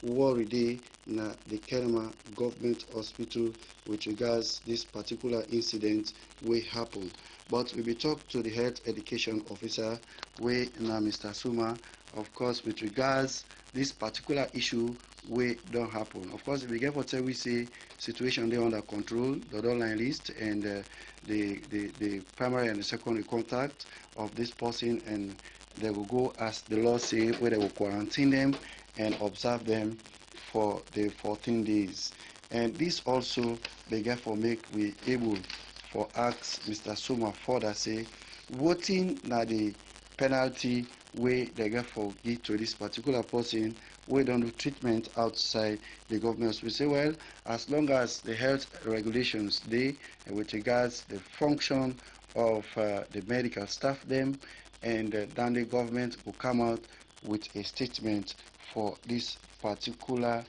worry dey na the Kenema government hospital with regards this particular incident wey happen. But we be talk to the health education officer wey na Mr. Suma, of course, with regards this particular issue wey don happen. Of course, we get for tell we say situation dey under control, the online list and the primary and the secondary contact of this person, and they will go as the law say where they will quarantine them and observe them for the 14 days. And this also they get for make we able for ask Mr. Suma further say wetin na the penalty wey they get for give to this particular person wey don do treatment outside the government. We say, well, as long as the health regulations dey with regards the function of the medical staff them, and then the government will come out with a statement for this particular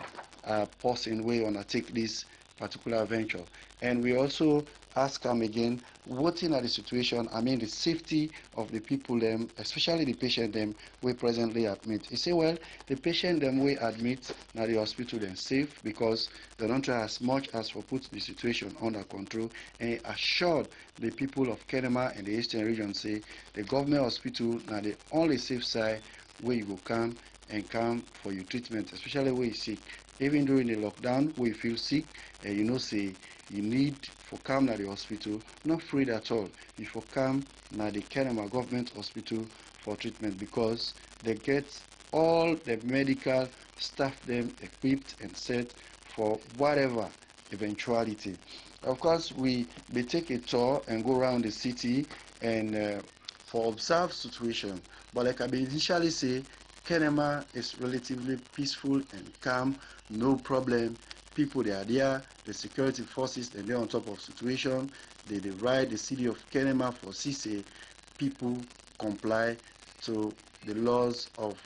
person wey undertake this particular venture. And we also ask them again, wetin are the situation, I mean the safety of the people them, especially the patient them we presently admit. He say, well, the patient them we admit na the hospital then safe because they don't try as much as for put the situation under control, and he assured the people of Kenema and the Eastern region say the government hospital na the only safe side where you go come and come for your treatment, especially when you sick. Even during the lockdown, where you feel sick and you know say you need for come to the hospital, not free at all. You for come to the Kenema government hospital for treatment because they get all the medical staff them equipped and set for whatever eventuality. Of course, we take a tour and go around the city and for observe situation. But like I initially say, Kenema is relatively peaceful and calm, no problem. People they are there, the security forces they're on top of situation. They ride the city of Kenema for CC. People comply to the laws of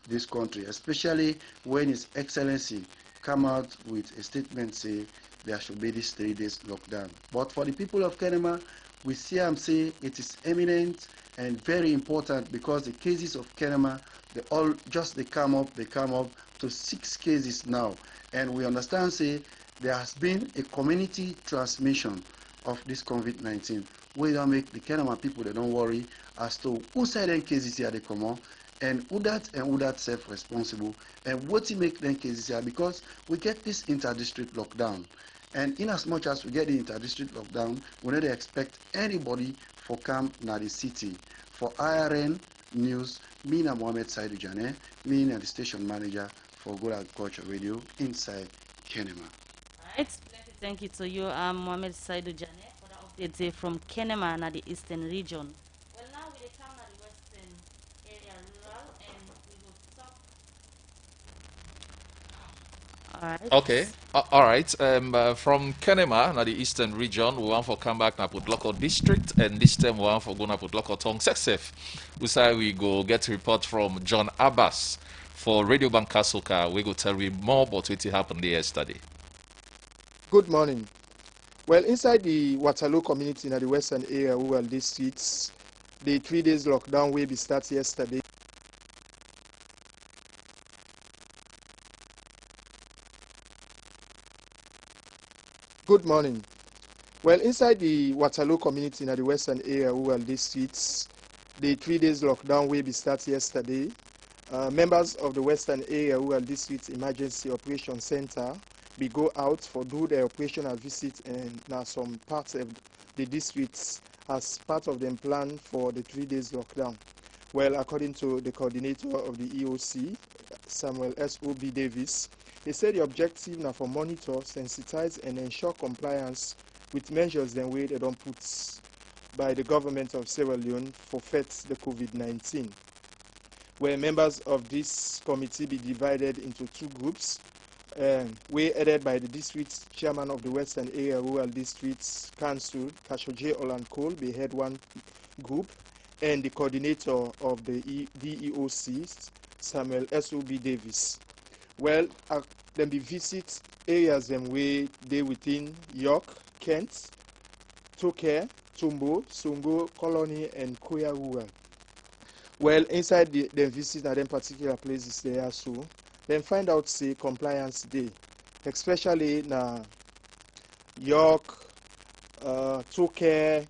this country, especially when His Excellency come out with a statement say there should be this 3 days lockdown. But for the people of Kenema, we see him say it is eminent and very important because the cases of Kenema, they all just they come up to 6 cases now, and we understand say there has been a community transmission of this COVID-19. We don't make the Kenema people they don't worry as to who side them cases here they come on, and who that self-responsible, and what make them cases here, because we get this inter-district lockdown. And in as much as we get the inter-district lockdown, we don't expect anybody for come na the city. For IRN News, me na Mohammed Saidu Jane, me na the station manager for Good Agriculture Radio inside Kenema. Right. Thank you to you, Mohammed Saidu Jane, for the update from Kenema and the Eastern region. Well, now we come to the Western area rural, and we will talk. All right. Okay. All right. From Kenema, na the eastern region, we want for come back na Putloko district, and this time we want for go na Putloko Tong Sexef. We say we go get report from John Abbas for Radio Bankasuka. We go tell you more about what happened there yesterday. Good morning. Well, inside the Waterloo community in the western area rural districts, the 3 days lockdown will be started yesterday. Good morning. Well, inside the Waterloo community in the western area rural districts, the 3 days lockdown will be started yesterday. Members of the Western Area Rural District Emergency Operation Center we go out for do their operational visit and now some parts of the districts as part of them plan for the 3 days lockdown. Well, according to the coordinator of the EOC, Samuel S.O.B. Davis, he said the objective now for monitor, sensitize and ensure compliance with measures then way they don't put by the government of Sierra Leone for fight the COVID-19. Where members of this committee be divided into 2 groups, we headed by the district chairman of the Western Area Rural Districts Council, Kashoje Olankol, be head one group, and the coordinator of the DEOC, Samuel S.O.B. Davis. Well, then we visit areas them where they within York, Kent, Tokere, Tumbo, Songo, Colony, and Koya Rural. Well, inside the visit at them particular places there, so then find out say compliance day, especially na York, Tokyo,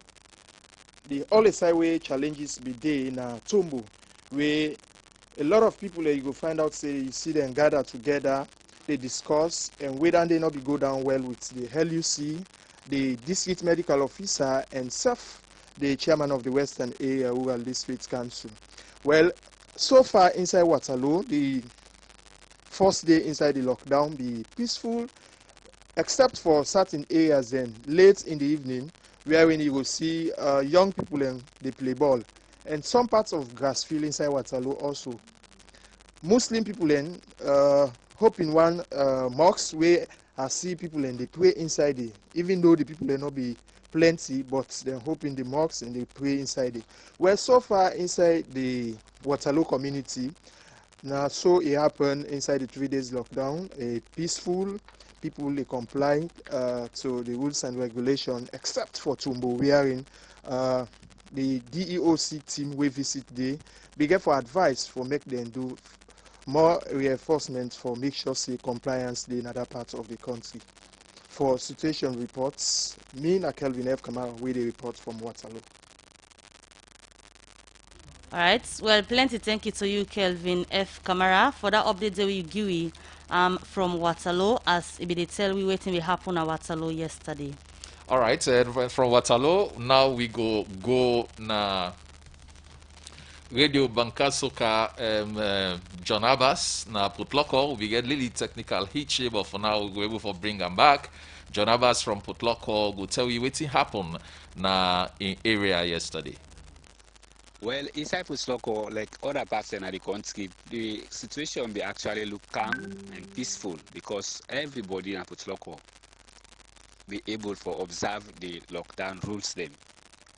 the only side way challenges be day na Tumbu, where a lot of people you go find out say you see them gather together, they discuss, and whether they not be go down well with the LUC, the district medical officer, and self, the chairman of the Western Area Rural District Council. Well, so far inside Waterloo, the first day inside the lockdown be peaceful, except for certain areas then late in the evening, wherein you will see young people and they play ball, and some parts of Grassfield inside Waterloo also. Muslim people then hope in one mosque where I see people and they pray inside it, even though the people may not be plenty, but they hope in the mosques and they pray inside it. Well, so far inside the Waterloo community, now so it happened inside the 3 days lockdown, a peaceful, people they comply to the rules and regulation, except for Tumbo, wherein the DEOC team we visit they get for advice for make them do more reinforcement for make sure say compliance in other parts of the country. For situation reports, me and Kelvin F. Kamara with the report from Waterloo. All right. Well, plenty thank you to you, Kelvin F. Kamara, for that update that we give you from Waterloo, as it be they tell we waiting we happen at Waterloo yesterday. All right, from Waterloo, now we go na Radio Bankasoka John Abbas na Putloko. We get little technical hitch, but for now we're able to bring them back. John Abbas from Putloko will tell you what happened na in area yesterday. Well, inside Putloko, like other parts in the country, the situation be actually look calm and peaceful because everybody in Putloko be able to observe the lockdown rules them.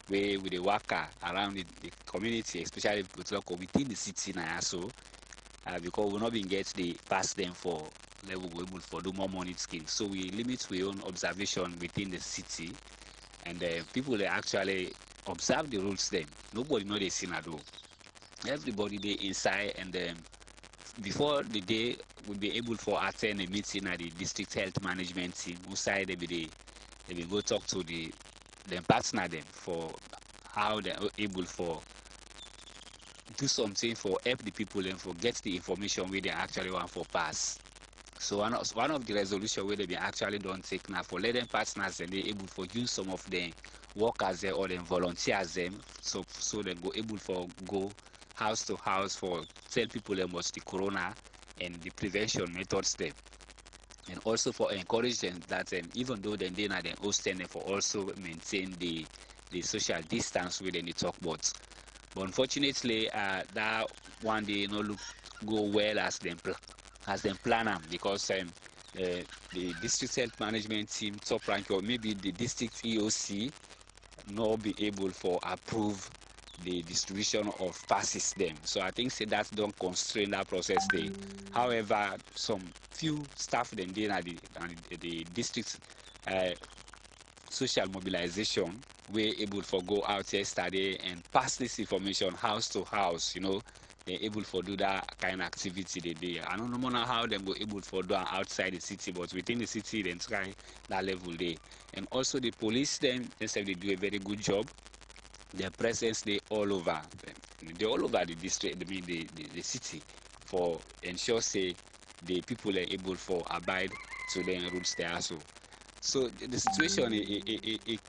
Where with the worker around the community, especially Putloko within the city now, so because we not been get the pass them for level we able for do more money scheme. So we limit our own observation within the city, and people they actually observe the rules them. Nobody know they sin at all. Everybody they inside, and before the day we'll be able to attend a meeting at the district health management team. Outside they will go talk to the partner them for how they're able for do something for help the people and for get the information where they actually want for pass. So one of the resolution where they be actually don't take now for let them partners and they able for use some of them workers there or them volunteers them so they go able for go house to house for tell people about the corona and the prevention methods them. And also for encourage them that even though then they are then hosting them for also maintain the social distance within the talk about. But unfortunately, that one day not look go well as them plan them because the district health management team top rank or maybe the district EOC not be able for approve the distribution of passes them. So I think say that don't constrain that process there. However, some few staff then did at the district social mobilization were able for go out yesterday and pass this information house to house, they're able for do that kind of activity they do. I don't know how they go able for do outside the city, but within the city they try that level there. And also the police then they say they do a very good job. Their presence they all over. They're all over the district, I mean the city for ensure say the people are able for abide to the rules there also. So the situation is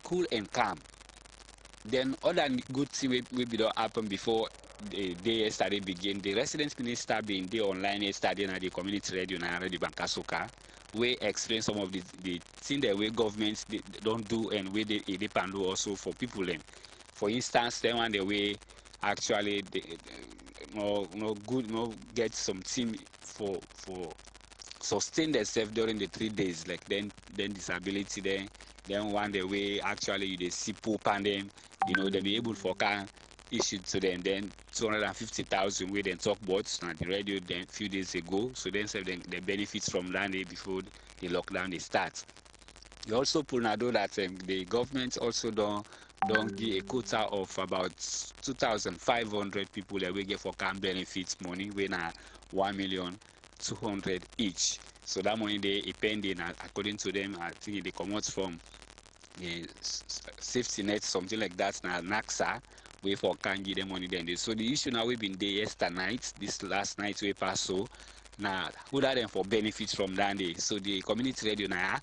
cool and calm. Then other good thing will be don't happen before the day yesterday begin. The residence minister being there online yesterday at the community radio and radio Bankasoka, we explain some of the things that we governments they don't do and where they can do also for people them. For instance, then one the way actually no get some team for sustain themselves during the 3 days, like then disability then one the way actually they see poop and them, they be able for can issued to them then 250,000 we then talk about on the radio then few days ago. So then say the benefits from that day before the lockdown they start. You also pull now that the government also don't give a quota of about 2,500 people that we get for can benefits money when 1 million 200 each. So that money they pending, according to them, I think they come out from the safety net, something like that. Now NAXA, we for can give them money then. So the issue now we've been there yesterday night, this last night we passed so. Now who are them for benefits from that day? So the community radio now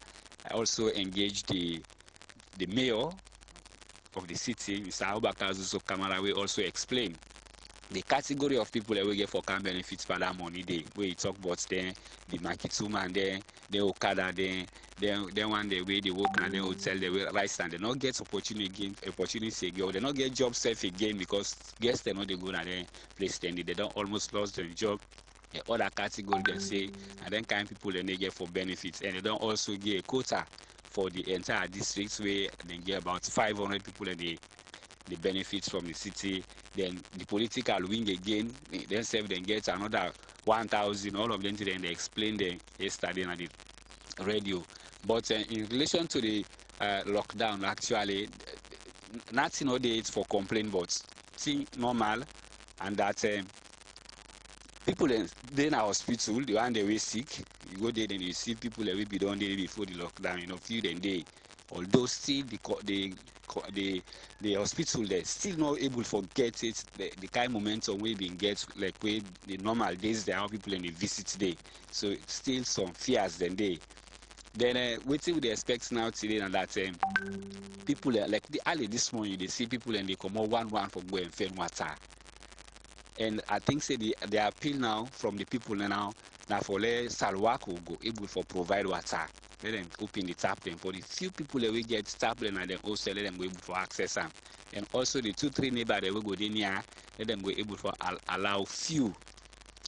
I also engaged the mayor of the city, Mr. Abubakar Zuso Kamara, we also explain the category of people that we get for can benefits for that money day. Where you talk about the Makitsuma and the Okada, the one the way they work and the hotel, they will rise and they not get opportunity again, or they not get job safe again because guess they know they go and then place then they don't almost lost their job. The other category they say and then kind of people they get for benefits and they don't also get a quota for the entire district where they get about 500 people and the benefits from the city. Then the political wing again, themselves then get another 1,000. All of them then they explain them yesterday on the radio. But in relation to the lockdown, actually, nothing no day for complaint, but thing normal, and that people they in our hospital, the one they were sick, you go there then you see people that will be done there before the lockdown, few then day. Although still the hospital they're still not able to get it the kind momentum we been get like where the normal days there are people in the visit day. So still some fears than they. Then waiting with the expect now today and that people like the early this morning they see people and they come out one for go and fill water. And I think say the appeal now from the people now for let Salwako go able for provide water. Let them open the tap then for the few people that we get tap then and then also let them go able for access them. And also the 2-3 neighbors that we go in here, let them go able for allow few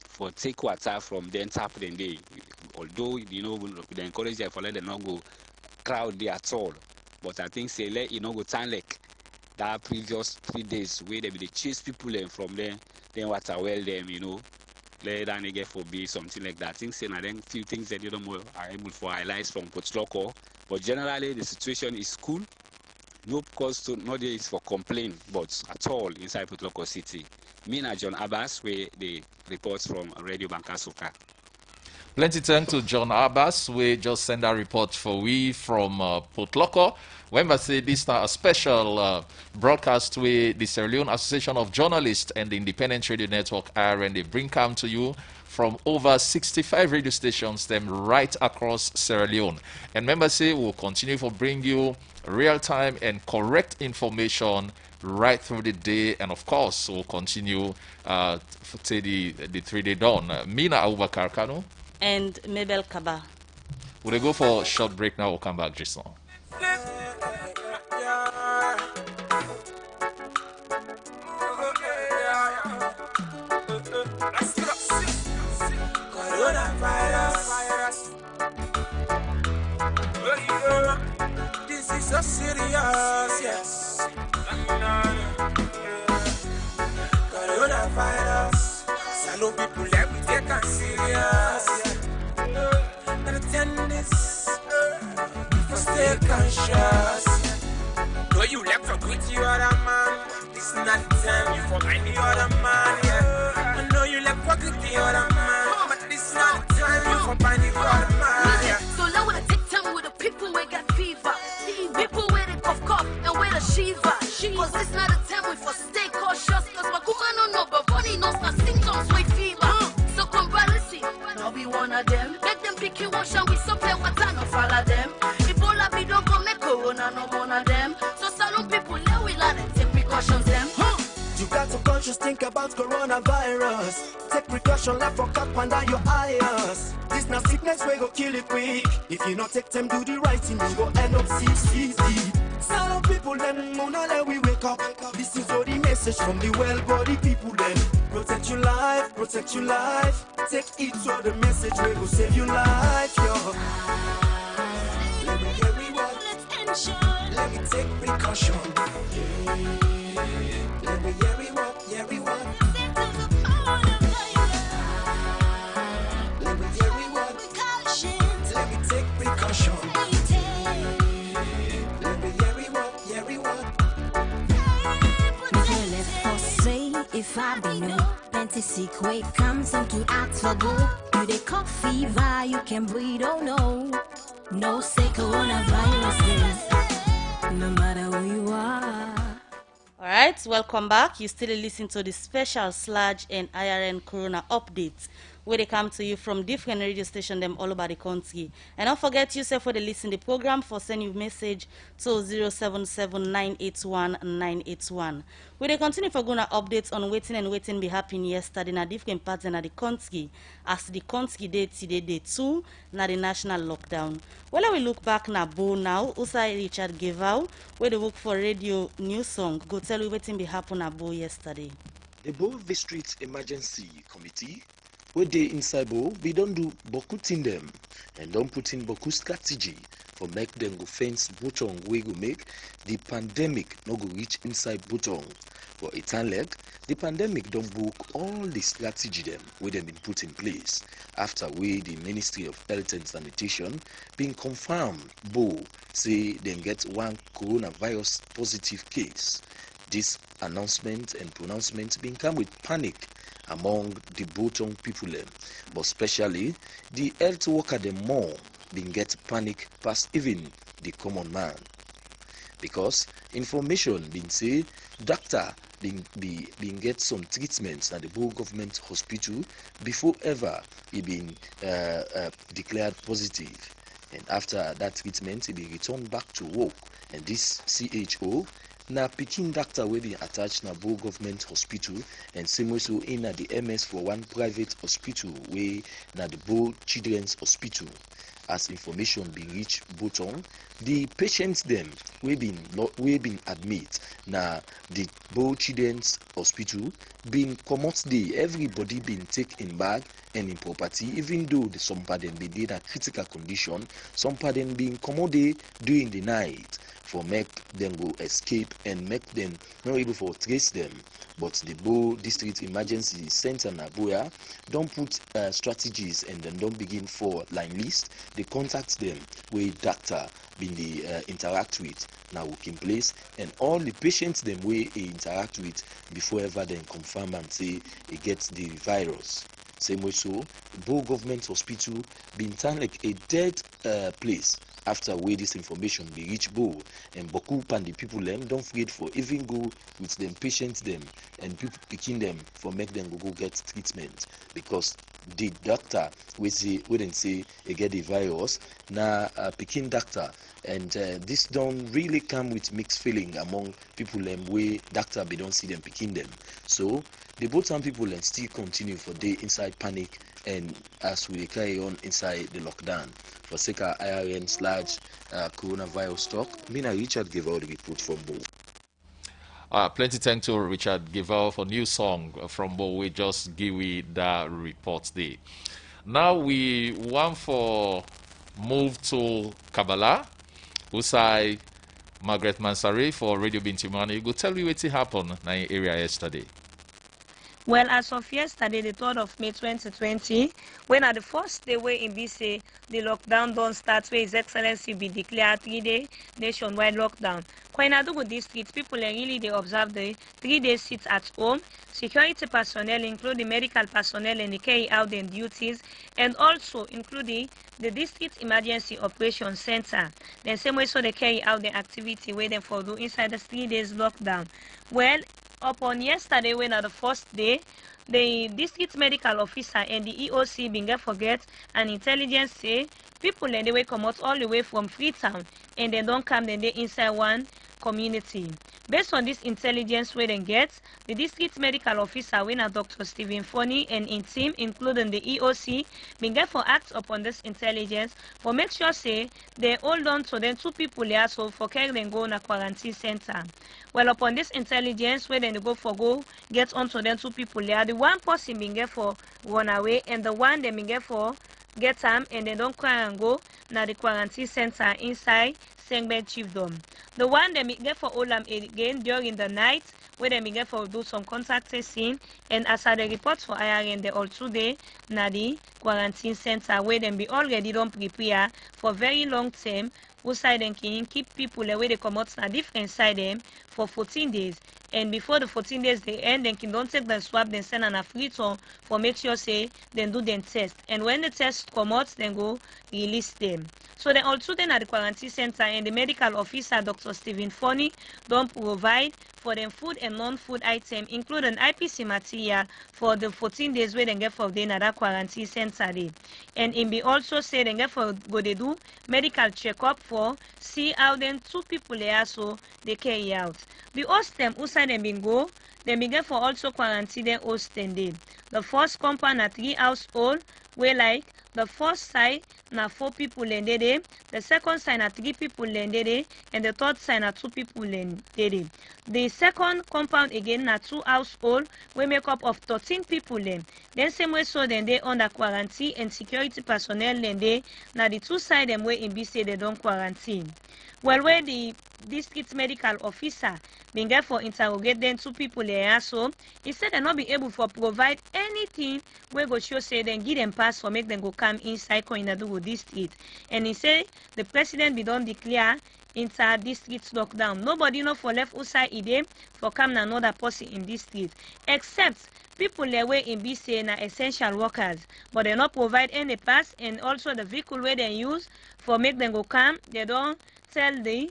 for take water from them tap then they. Although we encourage them for let them not go crowd there at all. But I think say let go turn like that previous 3 days where they chase people from there, then water well them, let that nigga for be something like that. Things say then few things that you don't know are able for highlights from Potloko. But generally the situation is cool. No cause to no there is for complaint, but at all inside Potloko City. Me and John Abbas where the reports from Radio Bankasuka. Plenty thanks to John Abbas. We just send a report for we from Potloko. Remember, say this is a special broadcast with the Sierra Leone Association of Journalists and the Independent Radio Network and they bring come to you from over 65 radio stations, them right across Sierra Leone. And remember, say we'll continue to bring you real-time and correct information right through the day, and of course, we'll continue to the 3-day dawn. Mina Abubakar Kano and Mabel Kaba. We'll go for a short break now. We'll come back just now. This is so serious, yes. Coronavirus, Salone people let me take it serious. Gotta attend this, stay conscious. Though you left for good to other man, this is not the time you for any other man, yeah. I know you left for good to other man, but this is not the time you for any other man, yeah. So now when I take time with the people who get fever, people with the cough and with a shiva. Cause this not a time we for stay cautious. Cause my woman don't know, but body knows my symptoms with fever. So come policy, now be one of them. Make them pick you wash and we supply water, no follow them. Ebola be don't come make corona, no one of them. So Salone people, let we let them take precautions them. You got to conscious think about coronavirus. Take precaution like for cap under your eyes. This now sickness we go kill it quick. If you not take them do the right thing, you go end up 6 feet deep. Some people them wanna let we wake up. This is all the message from the well-bodied people then. Protect your life, protect your life. Take it so the message we go save your life, yo. Let me get me one. Let me take precaution. Let me hear me one, hear me one. Let me hear me one. Let me take precaution. Let me hear me one, hear me one. If I be new, plenty sick, wait, come some to act for go. You the cough fever, you can breathe, oh no. No say coronavirus, no matter who you are. Alright, welcome back. You still listen to the special Sludge and IRN Corona updates where they come to you from different radio stations them all over the country. And don't forget yourself for the listen the program for send you message to 077-981-981. We they continue for gonna updates on waiting be happening yesterday in a different parts in the country as the country day today day 2 na the national lockdown. Well, we look back na Bo now, Usai Richard gave out where they work for radio news song. Go tell you waiting be happen na Bo yesterday. The Bo District Emergency Committee, where they inside Bo, we don't do boku tin them and don't put in boku strategy for make them go fence botong we go make the pandemic no go reach inside botong. For a time leg, the pandemic don't book all the strategy them where them been put in place after we the Ministry of Health and Sanitation being confirmed Bo say them get one coronavirus positive case. This announcement and pronouncement being come with panic among the Botong people them, but especially the health worker them more being get panic past even the common man. Because information being say doctor being get some treatments at the Bo government hospital before ever he been declared positive. And after that treatment he be returned back to work. And this CHO na Peking doctor wey been attached na Bo government hospital and same way so in at the MS for one private hospital wey na the Bo Children's Hospital. As information be reach Botong, the patients them we been admit na the Bo Children's Hospital been comot day everybody been take in bag and in property even though the some part them be in a critical condition, some part them being commode during the night for make them go escape and make them not able for trace them. But the Bo District Emergency Center Nagoya don't put strategies and then don't begin for line list. They contact them where doctor been the interact with now working place and all the patients them way interact with before ever then confirm and say it gets the virus. Same way so, Bo government hospital been turned like a dead place after where this information be reach Bo and Boku and the people them don't forget for even go with them patients them and people picking them for make them go get treatment because the doctor wouldn't say they get the virus na picking doctor and this don't really come with mixed feeling among people them way doctor be don't see them picking them. So the both some people and still continue for day inside panic and as we carry on inside the lockdown. For Seka IRN / coronavirus talk, Mina Richard gave out the report from Bo. Plenty thanks to Richard Gival for new song from Bo. We just give we that report there. Now we want for move to Kabbalah. Usai Margaret Mansari for Radio Bintimani. Go tell me what happened in the area yesterday. Well, as of yesterday, the 3rd of May 2020, when at the first day where in BC, the lockdown don't start, where His Excellency be declared 3-day nationwide lockdown. Kwainadugu district, people really they observe the 3-day sit at home. Security personnel, including medical personnel, and they carry out their duties, and also including the district emergency operations center. Then same way so they carry out the activity where they for do inside the 3 days lockdown. Well, upon yesterday, when at the first day, the district medical officer and the EOC began forget an intelligence say people and they will come out all the way from Freetown and they don't come then they inside one community. Based on this intelligence we then get, the district medical officer when Dr. Stephen Foney and in team including the EOC began for act upon this intelligence for make sure say they hold on to them 2 people here so for carry them go in a quarantine center. Well, upon this intelligence where then they go get onto them 2 people here, the one person began for run away and the one they began for get them and they don't cry and go now the quarantine center inside Sengben Chiefdom. The one they get for Olam again during the night, where they get for do some contact tracing, and as I report for IRN, they also there na the quarantine center where they be already don't prepare for very long term. Who side them can keep people away they come out na different side them for 14 days. And before the 14 days they end, then can don't take the swab, then send an free return for make sure say then do them test. And when the test come out, then go release them. So then also then at the quarantine center and the medical officer, Dr. Stephen Foney, don't provide for them food and non-food item, including IPC material for the 14 days where they get for them at that quarantine center day. And it be also say they get for go they do medical checkup for see how then 2 people there so they carry out. The host them who side them been go, they be get for also quarantine them host them day. The first compound at 3 household where like the first side na 4 people lendede, the second side na 3 people lendede, and the third side na 2 people lendede. The second compound again na 2 household we make up of 13 people then. Then same way so then they under quarantine and security personnel lende na the 2 side them way in be say they don't quarantine. Well, where the district medical officer been get for interrogate them 2 people there so he said they not be able to provide anything where go show say then give them pass for make them go come inside Koinadugu district. And he say the president be don't declare inter-district lockdown. Nobody know for left outside ide for come na another person in district except people there way in be say na essential workers, but they not provide any pass, and also the vehicle where they use for make them go come, they don't tell the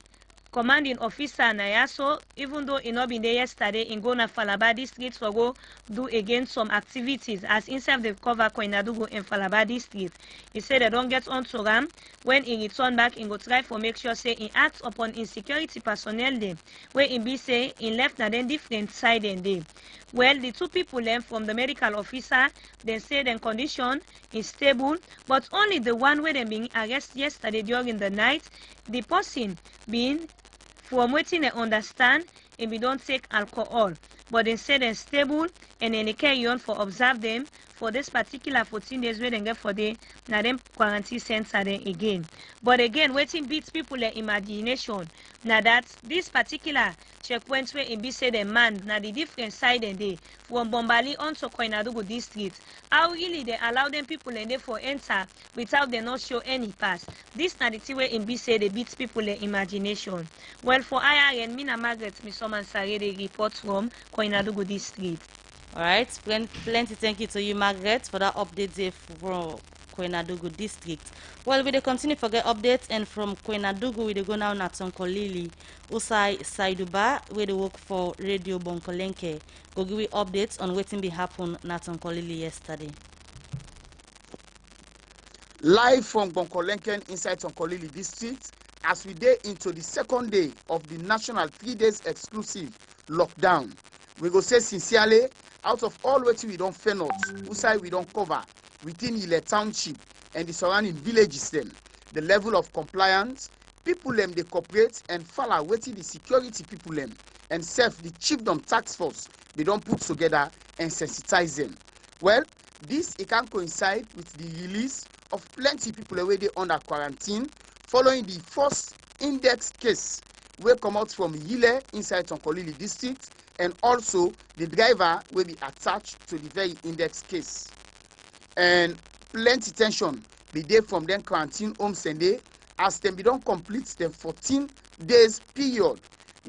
commanding officer na yaso, even though he not been there yesterday in Gona Falaba district for go do again some activities as inside the cover Koinadugu in Falaba district. He said they don't get on to them. When he return back, he go try for make sure say he acts upon insecurity personnel them where he be say he left na then different side and day. Well, the 2 people left from the medical officer, they say their condition is stable, but only the one where they been arrested yesterday during the night, the person being from waiting they understand and we don't take alcohol, but they say they're stable and then they carry on for observe them for this particular 14 days where they get for the na them quarantine center then again. But again, waiting beats people their imagination. Now that this particular checkpoint where in be say the man na the different side and they from Bombali on to Koinadugu district. How really they allow them people and they for enter without they not show any pass. This na the thing where in be say they beats people their imagination. Well, for IRN, Mina Margaret Misoman Sare they report from Koinadugu district. Alright, plenty thank you to you, Margaret, for that update there from Koinadugu district. Well, we dey continue for get updates, and from Koinadugu we dey go now na Tonkolili. Usai Saiduba, where they work for Radio Bonkolenke, go give you updates on wetin be happen na Tonkolili yesterday. Live from Bonkolenken inside Tonkolili district, as we dey into the second day of the national 3 days exclusive lockdown. We go say sincerely, out of all wetin we don fend out, Usai we don cover within Ile Township and the surrounding villages them, the level of compliance, people them they cooperate and follow wetin the security people them and self the chiefdom task force they don't put together and sensitize them. Well, this it can coincide with the release of plenty people away they under quarantine following the first index case wey come out from Yile inside Tonkolili district, and also the driver will be attached to the very index case. And plenty tension be there from them quarantine home Sunday as them be don't complete the 14 days period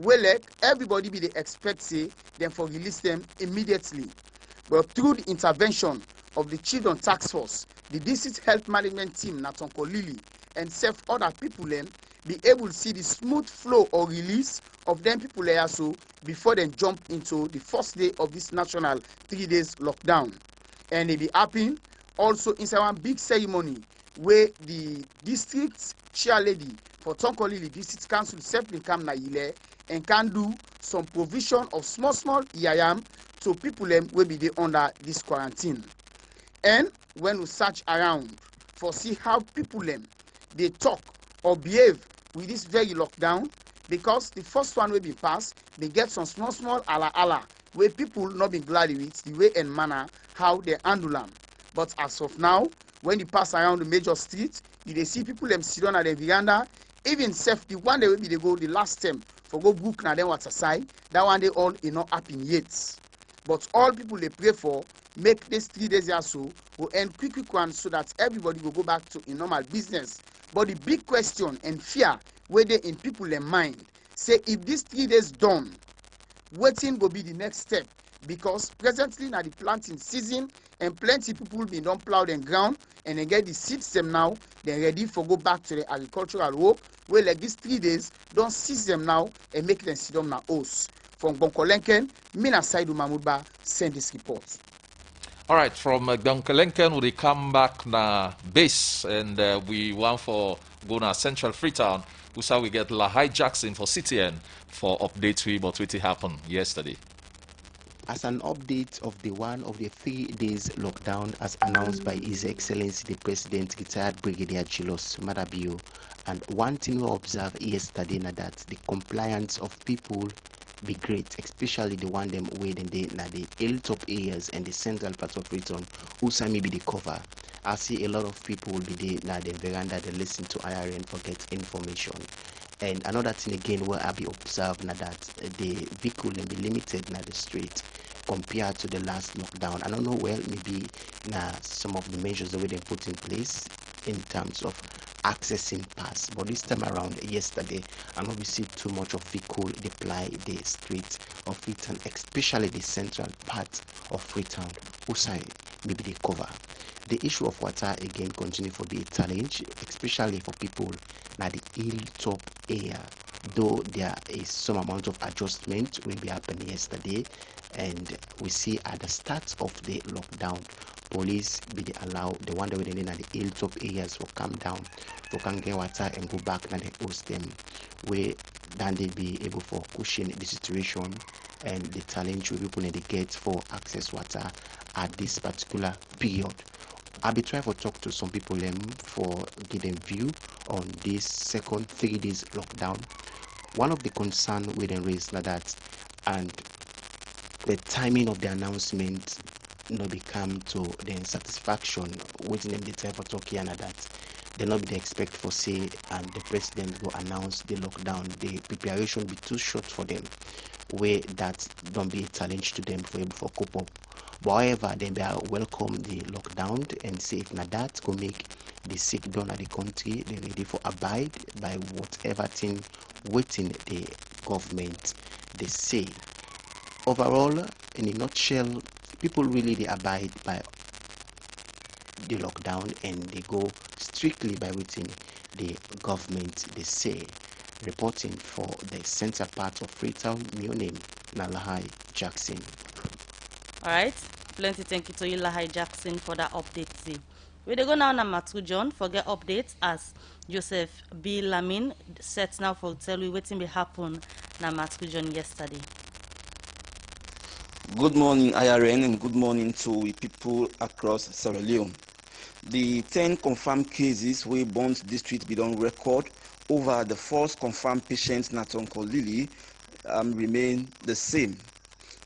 where like everybody be they expect say them for release them immediately. But through the intervention of the Children Task Force, the district health management team na Tonkolili and self other people them be able to see the smooth flow or release of them people there so before they jump into the first day of this national 3 days lockdown. And it be happening also inside one big ceremony where the district chair lady for Tonkolili District Council simply come na Yile and can do some provision of small yayam to people them will be there under this quarantine. And when we search around for see how people them they talk or behave with this very lockdown, because the first one will be passed, they get some small ala where people not be glad with the way and manner how they handle them. But as of now, when you pass around the major streets, you they see people them sit on at the veranda even self the one day wey be dey go the last term for go book na dem water side, that one dey all e not happen yet. But all people dey pray for make this 3 days here so go end quick one so that everybody will go back to a normal business. But the big question and fear wey dey in people in mind say if this 3 days done, wetin go be the next step? Because presently na the planting season and plenty people been don plow dem ground and they get the seeds them now, they ready for go back to the agricultural work wey like these 3 days don seize them now and make them sit down na host. From Gonkolenken, Mina Saidu Mahmoudba send this report. All right, from Donkelenken, we come back na base, and we want for go na Central Freetown. We saw we get Lahai Jackson for CTN for updates we but what happened yesterday. As an update of the one of the 3 days lockdown as announced by His Excellency the President, retired Brigadier Chilos Madabio, and one thing we observed yesterday na that the compliance of people be great, especially the one them waiting na the hilltop areas and the central part of Freetown, who may be the cover. I see a lot of people will be there na the veranda, they listen to IRN for get information. And another thing again where I be observed na that the vehicle will be limited na the street compared to the last lockdown. I don't know, well, maybe na some of the measures that they put in place in terms of accessing pass, but this time around yesterday I know we see too much of vehicle deploy the street of Freetown, especially the central part of Freetown, Usai maybe they cover. The issue of water again continue to be a challenge, especially for people na the hilltop area, though there is some amount of adjustment will be happening yesterday, and we see at the start of the lockdown police be the allow the one that we in the hilltop areas will come down to can get water and go back na the host them where then they be able for cushion the situation and the challenge we people need to get for access water at this particular period. I'll be trying to talk to some people for getting view on this second 3 days lockdown. One of the concern we then raised that and the timing of the announcement not become to the satisfaction waiting them the time for talking and that they not be the expect for say and the president will announce the lockdown, the preparation be too short for them where that don't be a challenge to them for able for cope up. But however, they welcome the lockdown and say if not that go make the sick done at the country, they ready for abide by whatever thing waiting the government they say. Overall, in a nutshell, people really they abide by the lockdown and they go strictly by waiting the government they say. Reporting for the center part of Freetown, new name Lahai Jackson. Alright, plenty thank you to you Lahai Jackson for that update. See. We dey go now na Matu John for get updates as Joseph B. Lamin set now for tell we waiting be happen na Matu John yesterday. Good morning, IRN, and good morning to people across Sierra Leone. The 10 confirmed cases where Bond District be on record over the first confirmed patients Natonko Lily remain the same.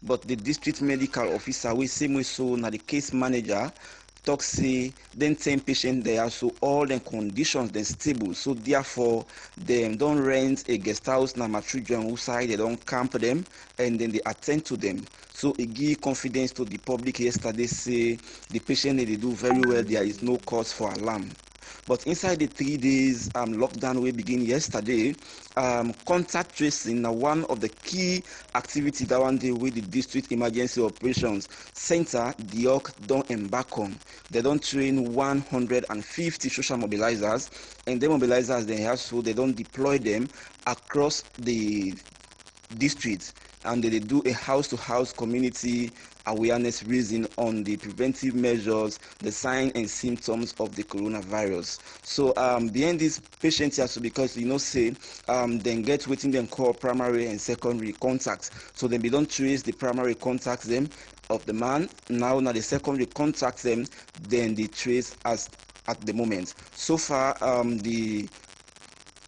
But the district medical officer, we same way so now the case manager talk say then 10 patients there, so all the conditions then stable. So therefore they don't rent a guest house na my children who side, they don't camp them and then they attend to them. So it give confidence to the public yesterday say the patient they do very well, there is no cause for alarm. But inside the 3 days lockdown we begin yesterday, contact tracing now one of the key activities that one day with the district emergency operations center Diok don't embark on. They don't train 150 social mobilizers, and the mobilizers they have so they don't deploy them across the district, and they do a house-to-house community awareness raising on the preventive measures, the signs and symptoms of the coronavirus. So behind these patients here, so because say then get waiting them call primary and secondary contacts. So then we don't trace the primary contacts them of the man. Now the secondary contacts them, then they trace as at the moment. So far the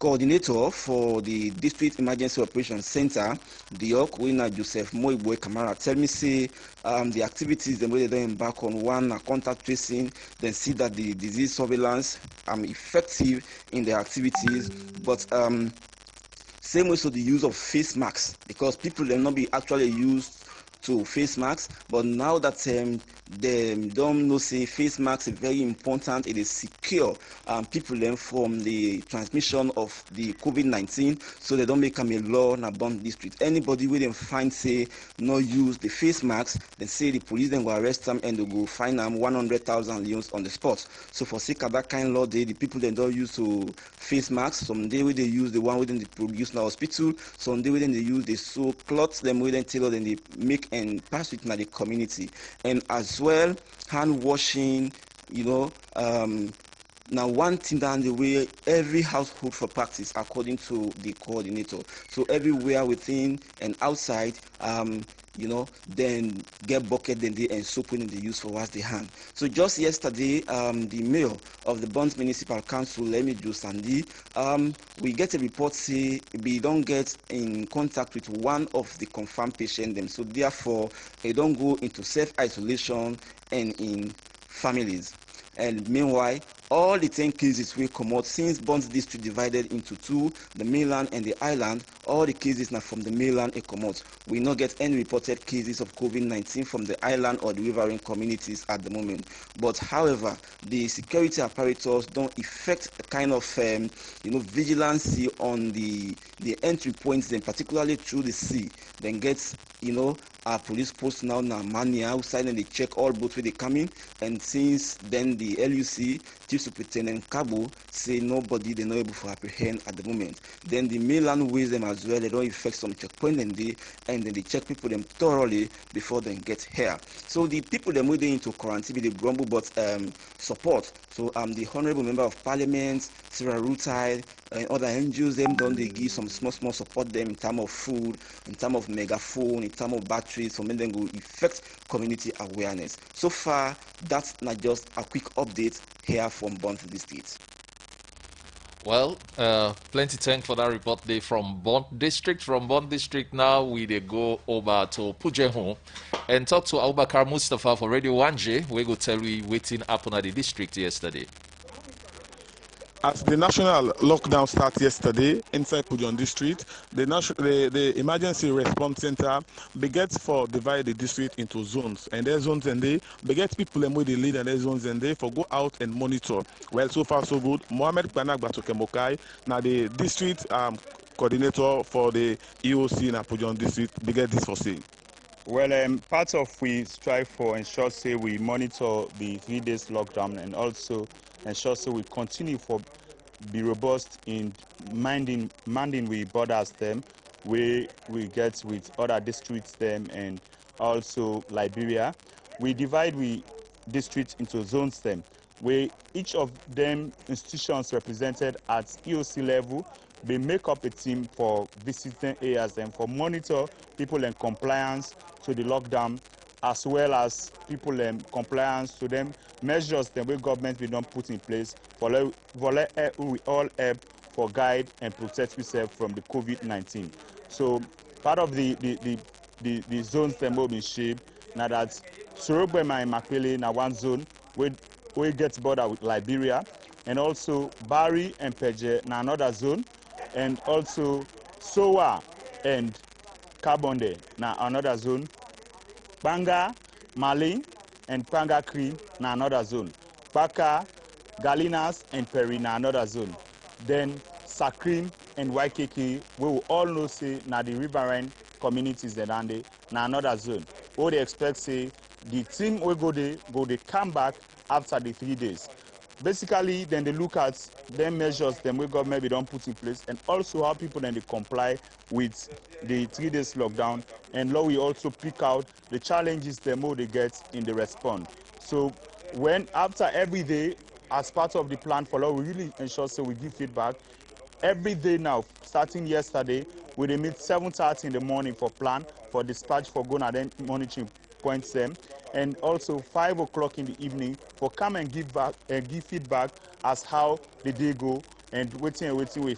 coordinator for the District Emergency Operations Center, the Winner Joseph Moiboy Kamara, tell me say the activities the way they don't embark on one contact tracing, then see that the disease surveillance effective in their activities, but same way so the use of face masks, because people will not be actually used to face masks, but now that they don't know say face masks is very important, it is secure people learn from the transmission of the COVID-19, so they don't make them a law in a bond district. Anybody will then find say no use the face masks, then say the police then will arrest them and they go fine them 100,000 leons on the spot. So for sake of that kind of law, the people then don't use to face masks. Some day they use the one within the produce in the hospital, some day they use the so cloths them within tailor, then they make and pass it in the community. And as well, hand washing, now one thing down the way, every household for practice according to the coordinator. So everywhere within and outside, then get bucket then they and soap when they use for wash the hand. So just yesterday, the mayor of the Bonds Municipal Council, Lemi Josandi, we get a report say we don't get in contact with one of the confirmed patient them. So therefore, they don't go into self-isolation and in families. And meanwhile, all the 10 cases will come out since Bonds District divided into two, the mainland and the island. All the cases now from the mainland will come out. We not get any reported cases of COVID-19 from the island or the riverine communities at the moment. But however, the security apparatus don't affect a kind of vigilance on the entry points, then particularly through the sea. Then gets our police post now Mania outside and they check all boats where they come in. And since then the LUC, Chief Superintendent Cabo, say nobody they're not able to apprehend at the moment. Then the mainland weighs them as well, they don't effect some checkpoint and then they check people them thoroughly before they get here. So the people them moving into quarantine they grumble but support. So the Honorable Member of Parliament, Sarah Rutai, and other NGOs them don't they give some small support them in terms of food, in terms of megaphone, in terms of batteries, so then go affect community awareness. So far, that's not just a quick update here from Bond District. Well, plenty thanks for that report there from Bond District. From Bond District now, we dey go over to Pujeho and talk to Abubakar Mustafa for Radio 1J. We go tell you waiting happen at the district yesterday. As the national lockdown started yesterday inside Pujon district, the emergency response center begets for divide the district into zones, and their zones and they beget people and with the lead and their zones and they for go out and monitor. Well, so far so good. Mohamed Banak Batokemokai, now the district coordinator for the EOC in Pujon district, beget this for saying. Well, part of we strive for ensure say we monitor the 3 days lockdown and also ensure so we continue for be robust in minding we borders them we get with other districts them and also Liberia. We divide we districts into zones them where each of them institutions represented at EOC level they make up a team for visiting areas and for monitor people in compliance to the lockdown as well as people in compliance to them measures that we government we don't put in place for we all help for guide and protect ourselves from the COVID-19. So part of the zones that will be shaped now that Sorobema and Makwele now one zone we get border with Liberia, and also Bari and Peje now another zone, and also Sowa and Kabonde now another zone. Banga, Mali, and Panga Cream na another zone. Baka, Galinas, and Peri na another zone. Then Sakrim and YKK, we will all know say na the riverine communities that are na another zone. What they expect say the team will go they come back after the 3 days. Basically, then they look at them measures them we government we don't put in place, and also how people then they comply with the 3 days lockdown. And law we also pick out the challenges them they get in the response. So when after every day, as part of the plan for law, we really ensure so we give feedback every day now. Starting yesterday, we meet 7:30 in the morning for plan for dispatch for Gona then monitoring points them, and also 5 o'clock in the evening for come and give feedback as how the day go and waiting we